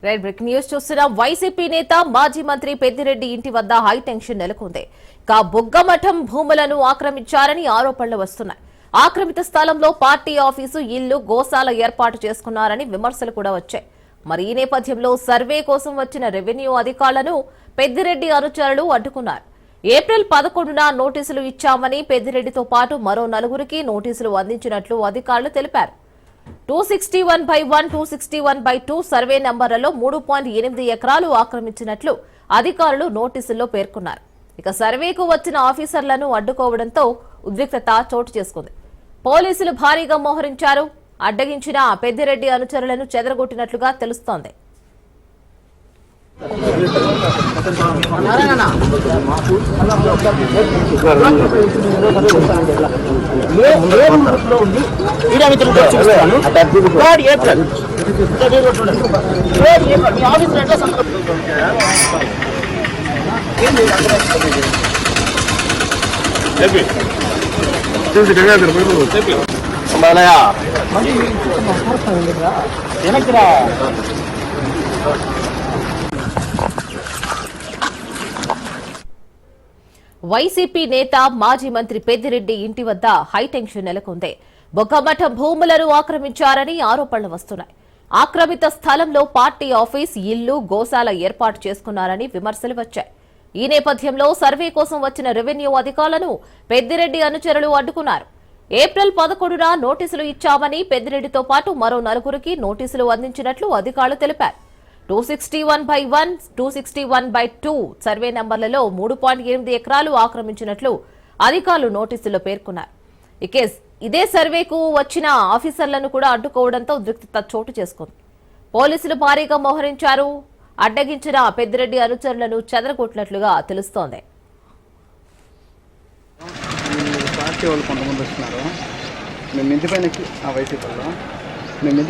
Red break news చూస్తున్నాం. YCP నేత మాజీ మంత్రి పెద్దిరెడ్డి ఇంటి వద్ద హై టెన్షన్ నెలకొంది. బుగ్గమఠం భూములను ఆక్రమించారని ఆరోపణలు వస్తున్నాయి. ఆక్రమిత స్థలంలో పార్టీ ఆఫీసు, ఇల్లు, గోశాల ఏర్పాటు చేసుకున్నారని విమర్శలు కూడా వచ్చాయి. మరి ఈ నేపథ్యంలో సర్వే కోసం వచ్చిన రెవెన్యూ అధికారులను పెద్దిరెడ్డి అనుచరులు అడ్డుకున్నారు. ఏప్రిల్ 11న నోటీసులు ఇచ్చామని పెద్దిరెడ్డితో పాటు మరో నలుగురికి నోటీసులు అందించినట్లు అధికారులు తెలిపారు. 261/1, 261/2 సర్వే నంబర్లలో 3.8 ఎకరాలు ఆక్రమించినట్లు అధికారులు నోటీసుల్లో పేర్కొన్నారు. ఇక సర్వేకు వచ్చిన ఆఫీసర్లను అడ్డుకోవడంతో ఉద్రిక్తత చోటు చేసుకుంది. పోలీసులు భారీగా మోహరించారు. అడ్డగించిన పెద్దిరెడ్డి అనుచరులను చెదరగొట్టినట్లుగా తెలుస్తోంది. వైసీపీ నేత మాజీ మంత్రి పెద్దిరెడ్డి ఇంటి వద్ద హైటెన్షన్ నెలకొంది. బుగ్గమఠం భూములను ఆక్రమించారని ఆరోపణలు వస్తున్నాయి. ఆక్రమిత స్థలంలో పార్టీ ఆఫీస్, ఇల్లు, గోశాల ఏర్పాటు చేసుకున్నారని విమర్శలు వచ్చాయి. ఈ నేపథ్యంలో సర్వే కోసం వచ్చిన రెవెన్యూ అధికారులను పెద్దిరెడ్డి అనుచరులు అడ్డుకున్నారు. ఏప్రిల్ 11న నోటీసులు ఇచ్చామని పెద్దిరెడ్డితో పాటు మరో నలుగురికి నోటీసులు అందించినట్లు అధికారులు తెలిపారు. 261/1, 261/2 సర్వే నంబర్లలో 3.8 ఎకరాలు ఆక్రమించినట్లు అధికారులు నోటీసుల్లో పేర్కొన్నారు. ఇదే సర్వేకు వచ్చిన ఆఫీసర్లను కూడా అడ్డుకోవడంతో ఉద్రిక్తత చోటు చేసుకుంది. పోలీసులు భారీగా మోహరించారు. అడ్డగించిన పెద్దిరెడ్డి అనుచరులను చెదరగొట్టినట్లుగా తెలుస్తోంది. పార్టీ వాళ్ళు కొంతమంది వస్తున్నారు. మేము ఇంటి పైన వైసీపీలో మేము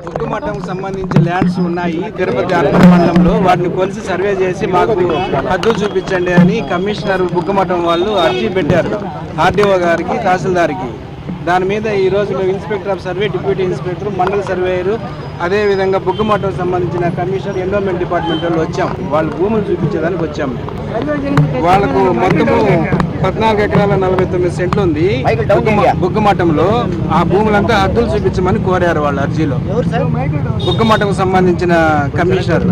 బుగ్గమఠంకు సంబంధించి ల్యాండ్స్ ఉన్నాయి తిరుపతి అర్బన్ మండలంలో. వాటిని కొలిసి సర్వే చేసి మాకు హద్దు చూపించండి అని కమిషనర్ బుగ్గమఠం వాళ్ళు అర్జీ పెట్టారు ఆర్డీఓ గారికి, తహసీల్దార్కి. దాని మీద ఈరోజు మేము inspector of survey, deputy inspector, మండల సర్వేయరు, అదేవిధంగా బుగ్గమఠం సంబంధించిన కమిషనర్, ఎండోమెంట్ డిపార్ట్మెంట్ వాళ్ళు వచ్చాం. వాళ్ళ భూములు చూపించేదానికి వచ్చాం. వాళ్ళకు మొత్తము 14 ఎకరాల 49 సెంట్లు ఉంది బుగ్గమఠంలో. ఆ భూములంతా హద్దులు చూపించమని కోరారు వాళ్ళ అర్జీలో. బుగ్గమఠంకు సంబంధించిన కమిషనర్,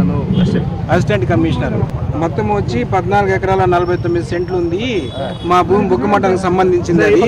అసిస్టెంట్ కమిషనర్ మొత్తం వచ్చి 14 ఎకరాల 49 సెంట్లు ఉంది. మా భూమి బుగ్గమఠంకు సంబంధించింది. అది